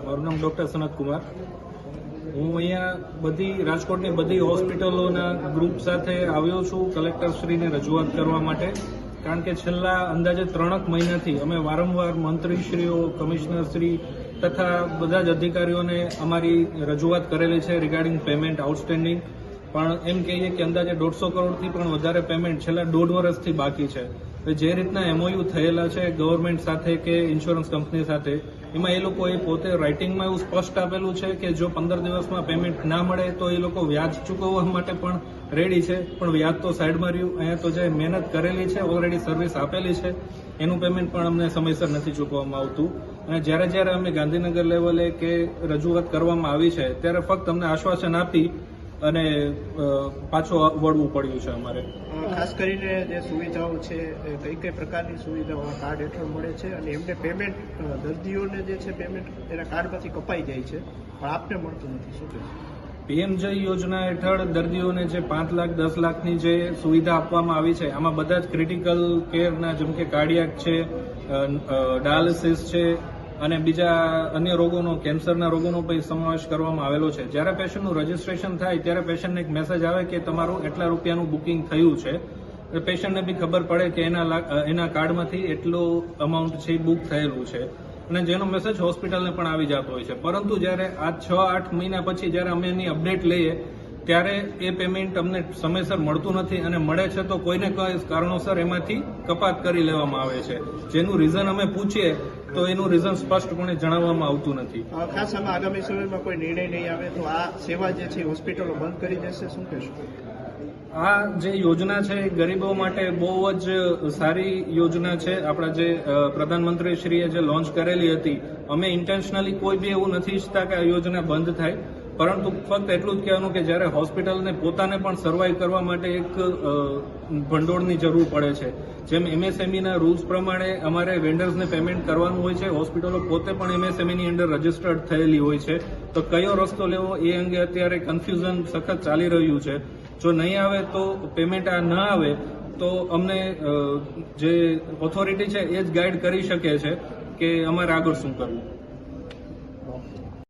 મારું નામ ડૉક્ટર સનત કુમાર. હું અહીંયા રાજકોટની બધી હોસ્પિટલોના ગ્રુપ સાથે આવ્યો છું કલેક્ટરશ્રીને રજૂઆત કરવા માટે, કારણ કે છેલ્લા અંદાજે 3 મહિનાથી અમે વારંવાર મંત્રીશ્રીઓ, કમિશનરશ્રી તથા બધા જ અધિકારીઓને અમારી રજૂઆત કરેલી છે રિગાર્ડિંગ પેમેન્ટ આઉટસ્ટેન્ડિંગ. પણ એમ કહીએ કે અંદાજે 150 કરોડથી પણ વધારે પેમેન્ટ છેલ્લા 1.5 વર્ષથી બાકી છે. જે રીતના MOU થયેલા છે ગવર્મેન્ટ સાથે કે ઇન્સ્યોરન્સ કંપની સાથે, એમાં એ લોકોએ પોતે રાઇટિંગમાં એવું સ્પષ્ટ આપેલું છે કે જો 15 દિવસમાં પેમેન્ટ ના મળે તો એ લોકો વ્યાજ ચૂકવવા માટે પણ રેડી છે. પણ વ્યાજ તો સાઈડમાં રહ્યું. અહીંયા તો જે મહેનત કરેલી છે, ઓલરેડી સર્વિસ આપેલી છે, એનું પેમેન્ટ પણ અમને સમયસર નથી ચૂકવવામાં આવતું. અને જ્યારે અમે ગાંધીનગર લેવલે કે રજૂઆત કરવામાં આવી છે ત્યારે ફક્ત અમને આશ્વાસન આપી અને પાછું વળવું પડ્યું છે. અમારે ખાસ કરીને જે સુવિધાઓ છે, કઈ પ્રકારની સુવિધાઓ કાર્ડ હેઠળ મળે છે અને એમને પેમેન્ટ દર્દીઓને જે છે પેમેન્ટ એના કાર્ડમાંથી કપાઈ જાય છે પણ આપને મળતું નથી, શું કહેશો? PMJE યોજના હેઠળ દર્દીઓને જે 5 લાખ 10 લાખની જે સુવિધા આપવામાં આવી છે, આમાં બધા જ ક્રિટિકલ કેરના જેમ કે કાર્ડિયાક છે, ડાયાલિસિસ છે અને બીજા અન્ય રોગોનો, કેન્સરના રોગોનો પણ સમાવેશ કરવામાં આવેલો છે. જ્યારે પેશન્ટનું રજીસ્ટ્રેશન થાય ત્યારે પેશન્ટને એક મેસેજ આવે કે તમારું એટલા રૂપિયાનું બુકિંગ થયું છે. પેશન્ટને બી ખબર પડે કે એના કાર્ડમાંથી એટલું અમાઉન્ટ છે બુક થયેલું છે અને જેનો મેસેજ હોસ્પિટલને પણ આવી જતો હોય છે. પરંતુ જ્યારે આ 6-8 મહિના પછી જ્યારે અમે એની અપડેટ લઈએ ત્યારે એ પેમેન્ટ અમને સમયસર મળતું નથી અને મળે છે તો કોઈને કોઈ કારણોસર એમાંથી કપાત કરી લેવામાં આવે છે. જેનું રીઝન અમે પૂછીએ તો એનું રીઝન સ્પષ્ટપણે જણાવવામાં આવતું નથી. ખાસ આમાં આગામી સમયમાં કોઈ નિર્ણય નહીં આવે તો આ સેવા જે છે હોસ્પિટલો બંધ કરી દેશે, શું કહેશો? આ જે યોજના છે એ ગરીબો માટે બહુ જ સારી યોજના છે. આપણા જે પ્રધાનમંત્રીશ્રીએ જે લોન્ચ કરેલી હતી, અમે ઇન્ટેન્શનલી કોઈ બી એવું નથી ઈચ્છતા કે આ યોજના બંધ થાય, પરંતુ ફક્ત એટલું જ કહેવાનું કે જ્યારે હોસ્પિટલને પોતાને પણ સર્વાઈવ કરવા માટે એક ભંડોળની જરૂર પડે છે. જેમ MSMEના રૂલ્સ પ્રમાણે અમારે વેન્ડર્સને પેમેન્ટ કરવાનું હોય છે, હોસ્પિટલો પોતે પણ MSMEની અંદર રજીસ્ટર્ડ થયેલી હોય છે. તો કયો રસ્તો લેવો એ અંગે અત્યારે કન્ફ્યુઝન સખત ચાલી રહ્યું છે. જો નહીં આવે તો પેમેન્ટ ન આવે તો અમને જે ઓથોરિટી છે એ જ ગાઈડ કરી શકે છે કે અમારે આગળ શું કરવું.